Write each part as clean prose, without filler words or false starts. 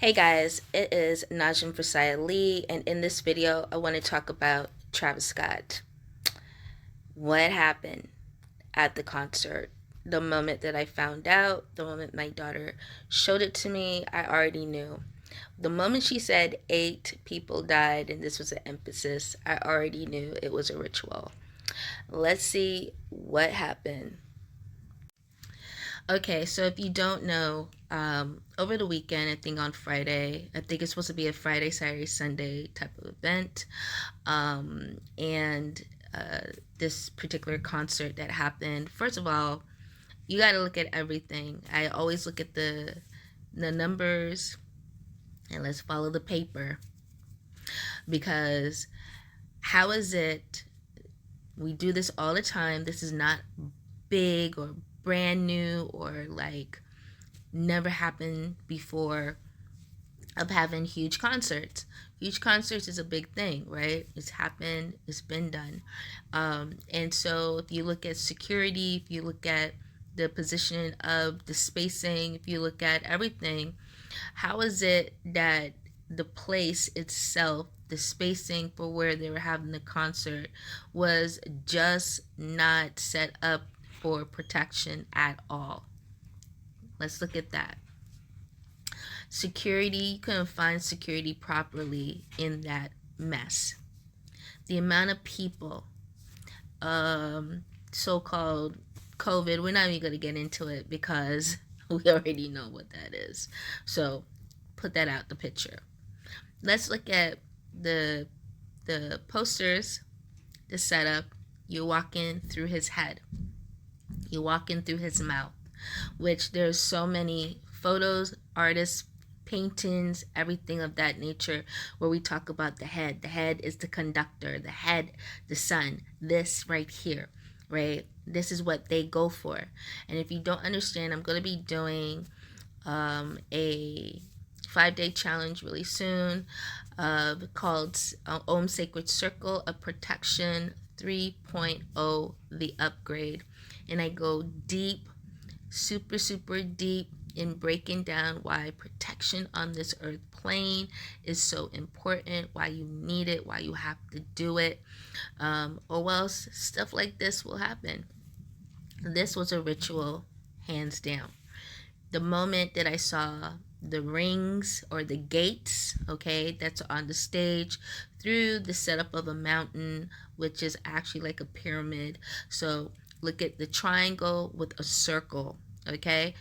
Hey guys, it is Najaam Phrsia Lee, and in this video, I want to talk about Travis Scott. What happened at the concert? The moment that I found out, the moment my daughter showed it to me, I already knew. The moment she said 8 people died, and this was an emphasis, I already knew it was a ritual. Let's see what happened. Okay, so if you don't know, over the weekend, I think on Friday, I think it's supposed to be a Friday, Saturday, Sunday type of event. And this particular concert that happened, first of all, you got to look at everything. I always look at the numbers, and let's follow the paper, because how is it we do this all the time? This is not big or brand new or like never happened before of having huge concerts. Huge concerts is a big thing, right? It's happened, it's been done. And so if you look at security, if you look at the position of the spacing, if you look at everything, how is it that the place itself, the spacing for where they were having the concert, was just not set up for protection at all? Let's look at that. Security, you couldn't find security properly in that mess. The amount of people, so-called COVID, we're not even going to get into it because we already know what that is. So put that out the picture. Let's look at the posters, the setup. You're walking through his head. You're walking through his mouth, which there's so many photos, artists, paintings, everything of that nature, where we talk about the head. The head is the conductor, the head, the sun, this right here, right? This is what they go for. And if you don't understand, I'm going to be doing a 5-day challenge really soon called Om Sacred Circle of Protection 3.0, the upgrade. And I go deep, super deep, in breaking down why protection on this earth plane is so important, why you need it, why you have to do it, or else stuff like this will happen. This was a ritual, hands down. The moment that I saw the rings or the gates, okay, that's on the stage, through the setup of a mountain, which is actually like a pyramid. So look at the triangle with a circle, okay,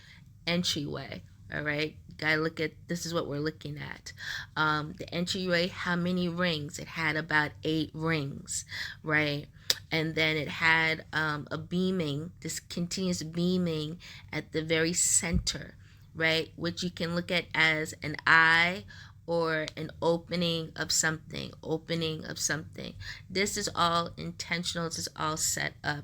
entryway. All right, gotta look at, this is what we're looking at. The entryway, how many rings? It had about 8 rings, right? And then it had a beaming, this continuous beaming at the very center, right, which you can look at as an eye or an opening of something. This is all intentional. This is all set up,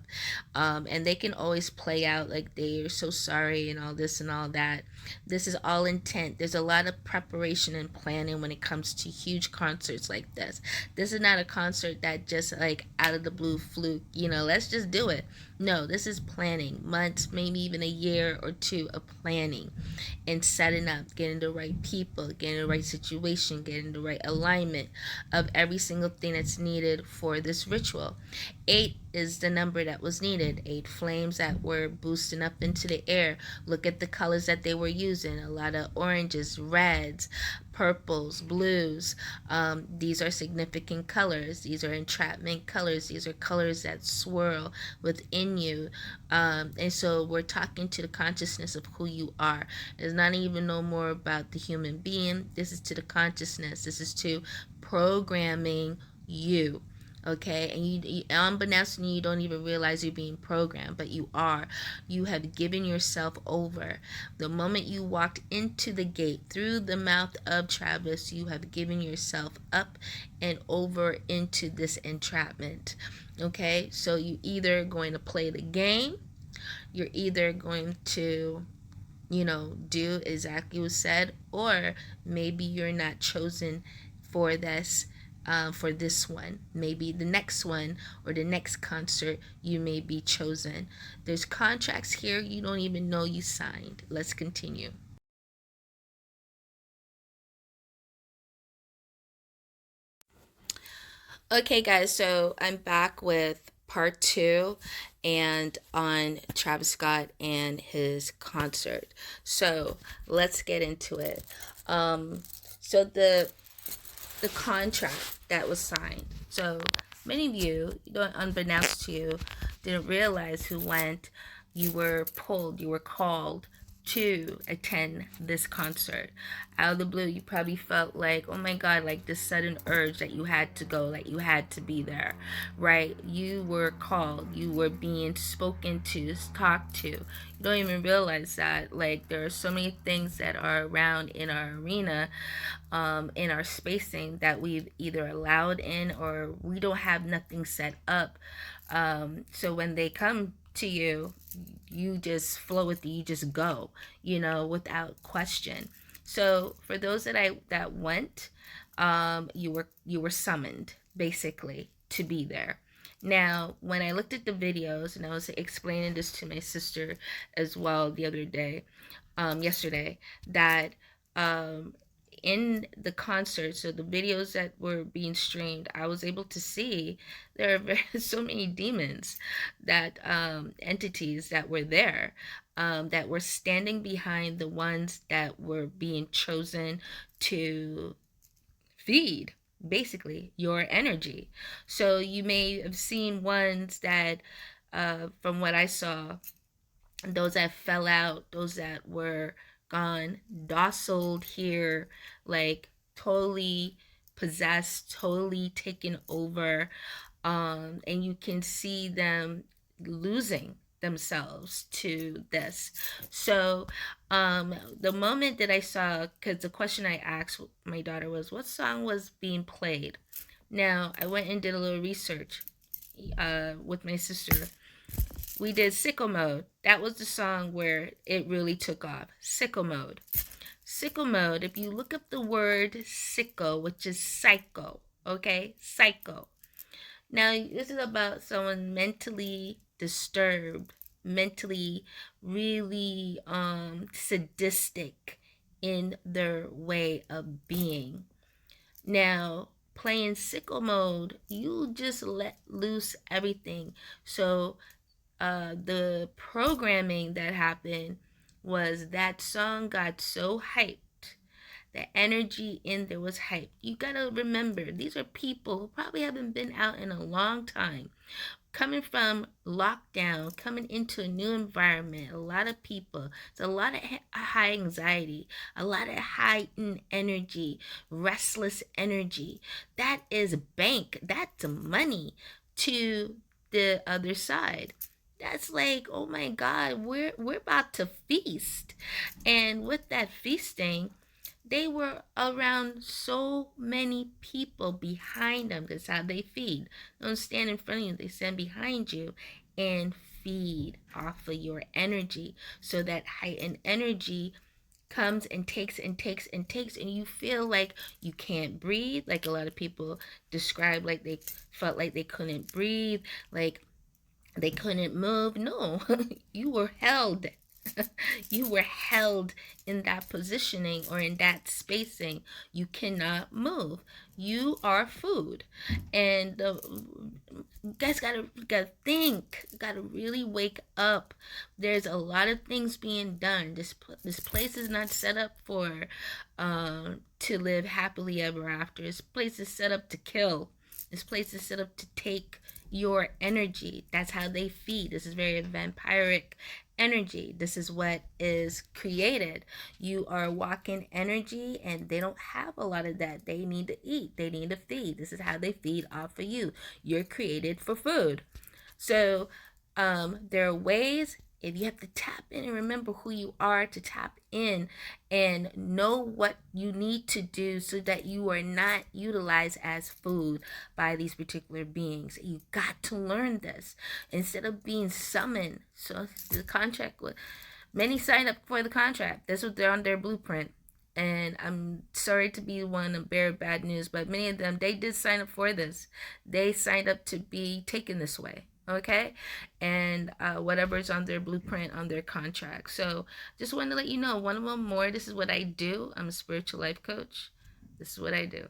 and they can always play out like they are so sorry and all this and all that. This is all intent. There's a lot of preparation and planning when it comes to huge concerts like this. This is not a concert that just like out of the blue fluke, let's just do it. No, this is planning, months, maybe even a year or two of planning and setting up, getting the right people, getting the right situation, getting the right alignment of every single thing that's needed for this ritual. 8 is the number that was needed. 8 flames that were boosting up into the air. Look at the colors that they were using. A lot of oranges, reds, purples, blues. These are significant colors. These are entrapment colors. These are colors that swirl within you. And so we're talking to the consciousness of who you are. It's not even no more about the human being. This is to the consciousness. This is to programming you. Okay, and you unbeknownst to you don't even realize you're being programmed, but you are. You have given yourself over. The moment you walked into the gate through the mouth of Travis, you have given yourself up and over into this entrapment. Okay, so you either going to play the game, you're either going to do exactly what said, or maybe you're not chosen for this. For this one, maybe the next one or the next concert, you may be chosen. There's contracts here you don't even know you signed. Let's continue. Okay, guys, so I'm back with part two and on Travis Scott and his concert. So let's get into it. Um, so the contract that was signed. So many of you, don't unbeknownst to you, didn't realize who went. You were pulled, you were called to attend this concert. Out of the blue, you probably felt like, oh my God, like this sudden urge that you had to go, like you had to be there, right? You were called, you were being spoken to, talked to. You don't even realize that. Like, there are so many things that are around in our arena, in our spacing, that we've either allowed in or we don't have nothing set up. So when they come to you, you just flow with it, you just go, without question. So for those that went, you were summoned basically to be there. Now, when I looked at the videos, and I was explaining this to my sister as well the other day, yesterday, that um, in the concert, so the videos that were being streamed, I was able to see there are so many demons, that entities that were there, that were standing behind the ones that were being chosen to feed basically your energy. So you may have seen ones that, from what I saw, those that fell out, those that were gone, docile here, like totally possessed, totally taken over. And you can see them losing themselves to this. So the moment that I saw, because the question I asked my daughter was, what song was being played? Now, I went and did a little research with my sister. We did Sicko Mode. That was the song where it really took off. Sicko Mode. Sicko Mode, if you look up the word sicko, which is psycho, okay? Psycho. Now, this is about someone mentally disturbed, mentally really sadistic in their way of being. Now, playing Sicko Mode, you just let loose everything. So the programming that happened was that song got so hyped. The energy in there was hyped. You gotta remember, these are people who probably haven't been out in a long time, coming from lockdown, coming into a new environment. A lot of people, it's a lot of high anxiety, a lot of heightened energy, restless energy. That is bank, that's money to the other side. That's like, oh my God, we're about to feast. And with that feasting, they were around so many people behind them. That's how they feed. They don't stand in front of you, they stand behind you and feed off of your energy. So that heightened energy comes and takes and takes and takes, and you feel like you can't breathe. Like a lot of people describe, like they felt like they couldn't breathe, like they couldn't move. No, you were held. You were held in that positioning or in that spacing. You cannot move. You are food. And you guys gotta think. Gotta really wake up. There's a lot of things being done. This place is not set up for to live happily ever after. This place is set up to kill. This place is set up to take your energy. That's how they feed. This is very vampiric energy. This is what is created. You are walking energy, and they don't have a lot of that. They need to eat. They need to feed. This is how they feed off of you. You're created for food. So there are ways, if you have to tap in and remember who you are, to tap in and know what you need to do so that you are not utilized as food by these particular beings. You got to learn this instead of being summoned. So the contract, many signed up for the contract. That's what they're on their blueprint. And I'm sorry to be one to bear bad news, but many of them, they did sign up for this. They signed up to be taken this way. Okay, and whatever's on their blueprint, on their contract. So just wanted to let you know, one of them more. This is what I do. I'm a spiritual life coach. This is what I do.